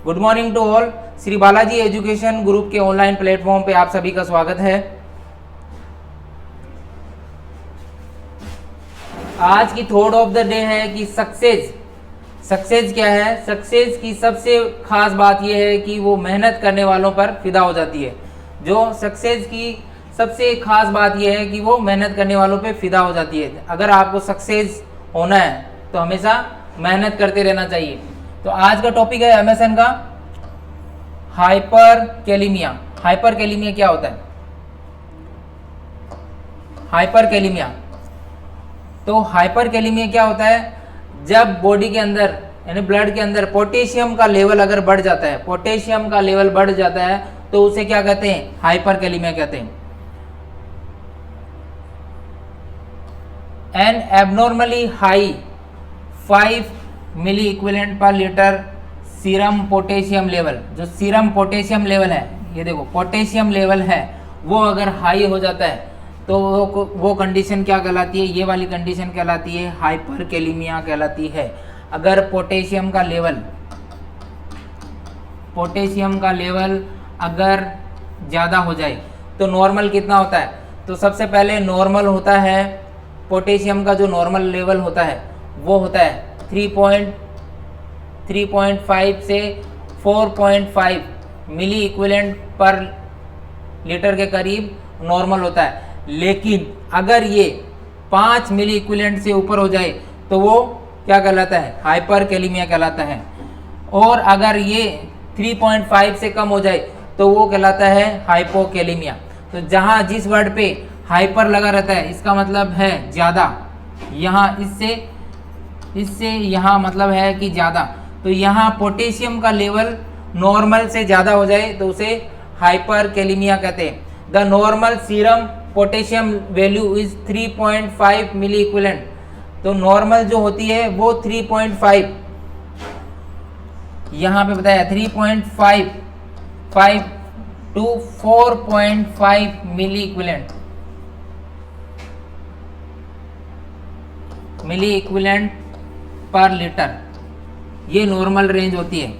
Good morning to all. Shri Balaji education group के online platform पे आप सभी का स्वागत है। आज की थॉट ऑफ द डे है कि सक्सेस क्या है। सक्सेस की सबसे खास बात यह है कि वो मेहनत करने वालों पर फिदा हो जाती है। जो सक्सेस की सबसे खास बात यह है कि वो मेहनत करने वालों पे फिदा हो जाती है। अगर आपको सक्सेस होना है तो हमेशा मेहनत करते रहना चाहिए। तो आज का टॉपिक है एमएसएन का हाइपरकैलिमिया। हाइपरकैलिमिया क्या होता है? हाइपरकैलिमिया तो हाइपरकैलिमिया क्या होता है? जब बॉडी के अंदर यानी ब्लड के अंदर पोटेशियम का लेवल अगर बढ़ जाता है, पोटेशियम का लेवल बढ़ जाता है तो उसे क्या कहते हैं? हाइपरकैलिमिया कहते हैं। An abnormally high 5 milli equivalent per litre serum potassium level, जो सीरम पोटेशियम लेवल है, ये देखो पोटेशियम लेवल है, वो अगर हाई हो जाता है तो वो कंडीशन क्या कहलाती है? ये वाली कंडीशन कहलाती है हाइपरकैलिमिया कहलाती है। अगर पोटेशियम का लेवल अगर ज़्यादा हो जाए तो नॉर्मल कितना होता है? तो सबसे पहले नॉर्मल होता है पोटेशियम का जो नॉर्मल लेवल होता है वो होता है 3.5 से 4.5 मिली इक्विवेलेंट पर लीटर के करीब नॉर्मल होता है। लेकिन अगर ये 5 मिली इक्विवेलेंट से ऊपर हो जाए तो वो क्या कहलाता है? हाइपरकैलिमिया कहलाता है। और अगर ये 3.5 से कम हो जाए तो वो कहलाता है हाइपोकैलिमिया। तो जहाँ जिस वर्ड पे हाइपर लगा रहता है इसका मतलब है ज़्यादा, यहाँ इससे यहाँ मतलब है कि ज़्यादा। तो यहाँ पोटेशियम का लेवल नॉर्मल से ज़्यादा हो जाए तो उसे हाइपरकैलिमिया कहते हैं। The normal serum potassium value is 3.5 milli equivalent. तो नॉर्मल जो होती है वो 3.5, यहाँ पे बताया 3.5 to 4.5 milli equivalent per litre, ये नॉर्मल रेंज होती है।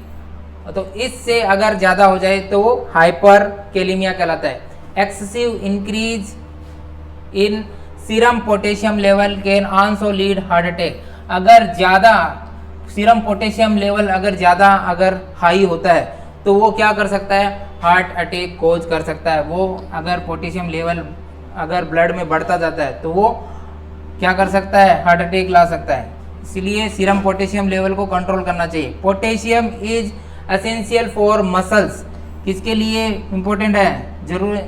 तो इससे अगर ज़्यादा हो जाए तो वो हाइपरकैलिमिया कहलाता है। Excessive increase in serum potassium level can also lead heart attack. अगर ज़्यादा सीरम पोटेशियम लेवल अगर हाई होता है तो वो क्या कर सकता है? हार्ट अटैक कोज कर सकता है। वो अगर पोटेशियम लेवल अगर ब्लड में बढ़ता जाता है तो वो क्या कर सकता है? हार्ट अटैक ला सकता है। इसलिए सीरम पोटेशियम लेवल को कंट्रोल करना चाहिए। Potassium is essential for muscles. किसके लिए इम्पोर्टेंट है?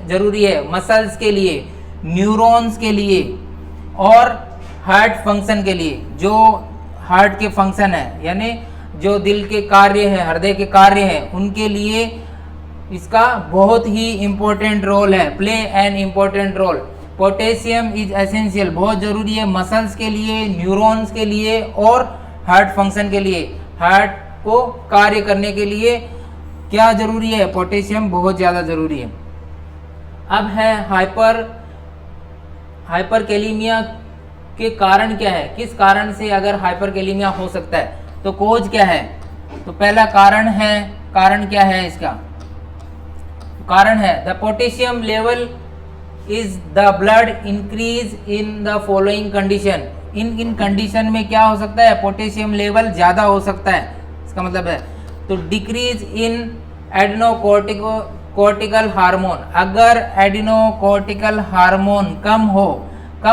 जरूरी है मसल्स के लिए, न्यूरॉन्स के लिए और हार्ट फंक्शन के लिए। जो हार्ट के फंक्शन है यानी जो दिल के कार्य है, हृदय के कार्य हैं, उनके लिए इसका बहुत ही इम्पोर्टेंट रोल है, play an important role. Potassium is essential, बहुत ज़रूरी है मसल्स के लिए, न्यूरॉन्स के लिए और हार्ट फंक्शन के लिए। हार्ट को कार्य करने के लिए क्या ज़रूरी है? पोटेशियम बहुत ज़्यादा ज़रूरी है। अब है हाइपरकैलिमिया के कारण क्या है? किस कारण से अगर हाइपरकैलिमिया हो सकता है? तो कोज क्या है? तो पहला कारण क्या है इसका? कारण है the potassium level is the blood increase in the following condition. In condition में क्या हो सकता है? पोटेशियम लेवल ज़्यादा हो सकता है, इसका मतलब है। तो डिक्रीज इन एडिनोकोर्टिकल हार्मोन। अगर एडिनोकोर्टिकल हार्मोन कम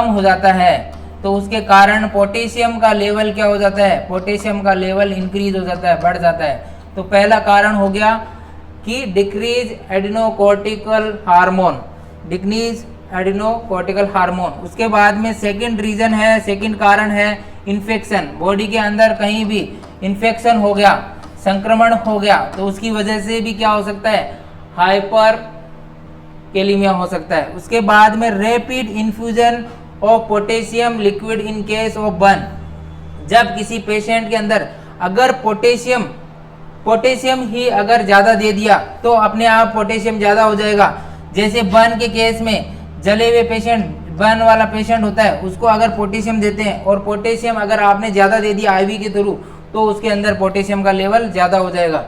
हो जाता है तो उसके कारण पोटेशियम का लेवल क्या हो जाता है? पोटेशियम का लेवल इंक्रीज हो जाता है, बढ़ जाता है। तो पहला कारण हो गया कि डिक्रीज एडिनोकोर्टिकल हार्मोन। उसके बाद में सेकंड कारण है इन्फेक्शन। बॉडी के अंदर कहीं भी इन्फेक्शन हो गया, संक्रमण हो गया तो उसकी वजह से भी क्या हो सकता है? हाइपरकैलिमिया हो सकता है। उसके बाद में rapid infusion of potassium liquid in case of burn. जब किसी पेशेंट के अंदर अगर पोटेशियम ही अगर ज़्यादा दे दिया तो अपने आप पोटेशियम ज़्यादा हो जाएगा। जैसे बर्न के केस में जले हुए पेशेंट, बर्न वाला पेशेंट होता है, उसको अगर पोटेशियम देते हैं और पोटेशियम अगर आपने ज़्यादा दे दिया आईवी के थ्रू तो उसके अंदर पोटेशियम का लेवल ज़्यादा हो जाएगा।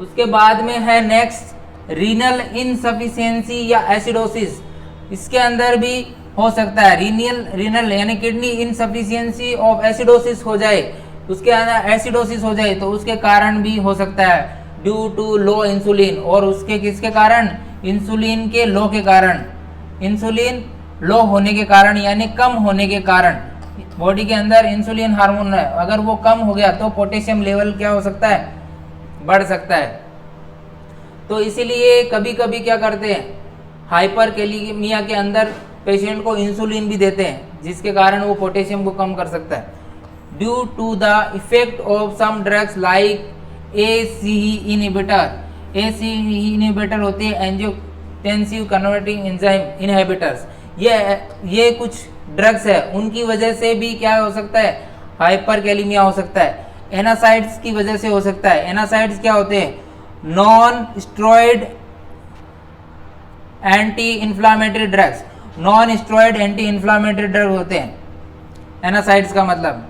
उसके बाद में है नेक्स्ट रीनल इनसफिशियंसी या एसिडोसिस, इसके अंदर भी हो सकता है रीनल यानी किडनी इनसफिशियंसी ऑफ एसिडोसिस हो जाए, उसके अंदर एसिडोसिस हो जाए तो उसके कारण भी हो सकता है ड्यू टू लो इंसुलिन, और उसके किसके कारण, इंसुलिन के लो के कारण, इंसुलिन लो होने के कारण यानी कम होने के कारण, बॉडी के अंदर इंसुलिन हार्मोन है अगर वो कम हो गया तो पोटेशियम लेवल क्या हो सकता है, बढ़ सकता है। तो इसीलिए कभी कभी क्या करते हैं, हाइपर कैलीमिया के अंदर पेशेंट को इंसुलिन भी देते हैं जिसके कारण वो पोटेशियम को कम कर सकता है। Due to the effect of some drugs like ACE inhibitor, ACE inhibitor होती है एंजियोटेंसिव कन्वर्टिंग एंजाइम इनहिबिटर्स, ये कुछ ड्रग्स है उनकी वजह से भी क्या हो सकता है, हाइपर कैलीमिया हो सकता है। एनासाइड्स की वजह से हो सकता है। एनासाइड्स क्या होते हैं, non steroid anti inflammatory drugs, non steroid anti inflammatory drug होते हैं एनासाइड्स का मतलब।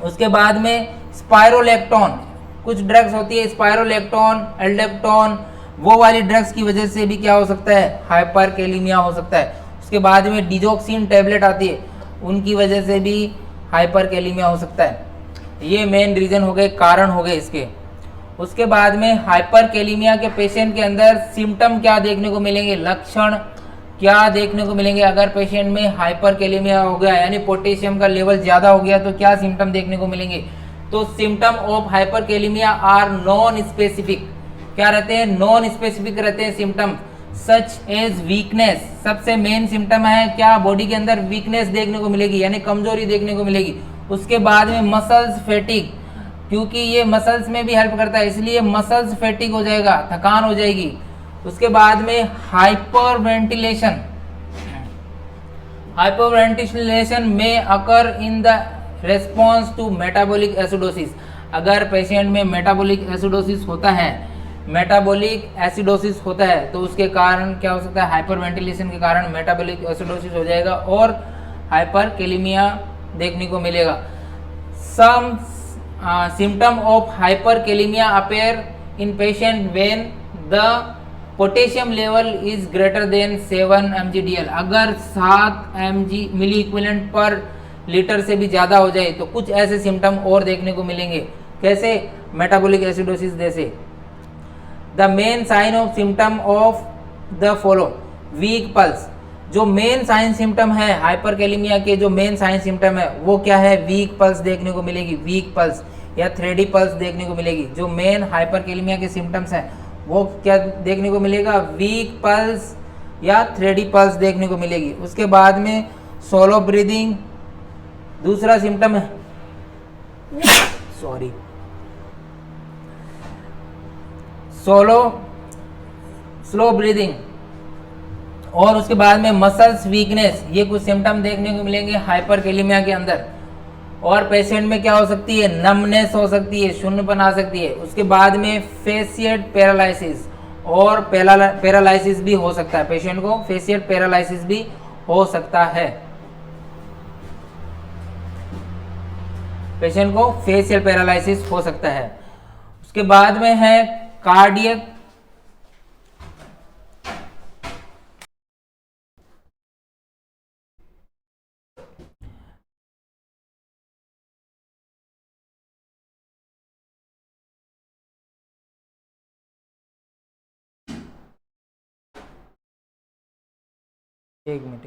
उसके बाद में स्पायरोलेक्टोन, कुछ ड्रग्स होती है स्पायरोलेक्टोन, एल्डेप्टोन, वो वाली ड्रग्स की वजह से भी क्या हो सकता है, हाइपर कैलीमिया हो सकता है। उसके बाद में डिजोक्सिन टैबलेट आती है उनकी वजह से भी हाइपर कैलीमिया हो सकता है। ये मेन रीजन हो गए, कारण हो गए इसके। उसके बाद में हाइपर कैलीमिया के पेशेंट के अंदर सिम्टम क्या देखने को मिलेंगे, लक्षण क्या देखने को मिलेंगे। अगर पेशेंट में हाइपर कैलीमिया हो गया यानी पोटेशियम का लेवल ज्यादा हो गया तो क्या सिम्टम देखने को मिलेंगे, तो symptom of hyper kalemia are non specific, क्या रहते हैं, नॉन स्पेसिफिक रहते हैं सिम्टम, सच एज वीकनेस, सबसे मेन सिम्टम है क्या, बॉडी के अंदर वीकनेस देखने को मिलेगी यानी कमजोरी देखने को मिलेगी। उसके बाद में मसल्स फैटिक, क्योंकि ये मसल्स में भी हेल्प करता है इसलिए मसल्स फैटिक हो जाएगा, थकान हो जाएगी। उसके बाद में हाइपर वेंटिलेशन, हाइपर वेंटिलेशन में occur in the response to metabolic acidosis, अगर पेशेंट में मेटाबॉलिक एसिडोसिस होता है, मेटाबॉलिक एसिडोसिस होता है तो उसके कारण क्या हो सकता है, हाइपर वेंटिलेशन के कारण मेटाबॉलिक एसिडोसिस हो जाएगा और हाइपर कैलीमिया देखने को मिलेगा। Some symptom of hyper kalaemia appear in patient when the potassium level is greater than 7 mg/dl, अगर 7 mg मिली इक्विवेलेंट पर लीटर से भी ज़्यादा हो जाए तो कुछ ऐसे सिम्टम और देखने को मिलेंगे, कैसे, मेटाबॉलिक एसिडोसिस जैसे। The main sign of symptom of the follow, weak pulse, जो मेन साइन सिम्टम है हाइपर कैलीमिया के, जो मेन साइन सिम्टम है वो क्या है, वीक पल्स देखने को मिलेगी, वीक पल्स या थ्रेडी पल्स देखने को मिलेगी। जो मेन हाइपर कैलीमिया के सिम्टम्स हैं वो क्या देखने को मिलेगा, वीक पल्स या थ्रेडी पल्स देखने को मिलेगी। उसके बाद में सोलो ब्रीदिंग दूसरा सिम्टम है, सॉरी, स्लो ब्रीदिंग, और उसके बाद में मसल्स वीकनेस, ये कुछ सिम्टम देखने को मिलेंगे हाइपर कैलीमिया के अंदर। और पेशेंट में क्या हो सकती है, नमनेस हो सकती है, शून्यपन आ सकती है। उसके बाद में फेशियल पैरालिसिस और पैरालिसिस भी हो सकता है, पेशेंट को फेशियल पैरालिसिस भी हो सकता है, पेशेंट को फेशियल पैरालिसिस हो सकता है। उसके बाद में है कार्डियक, एक मिनट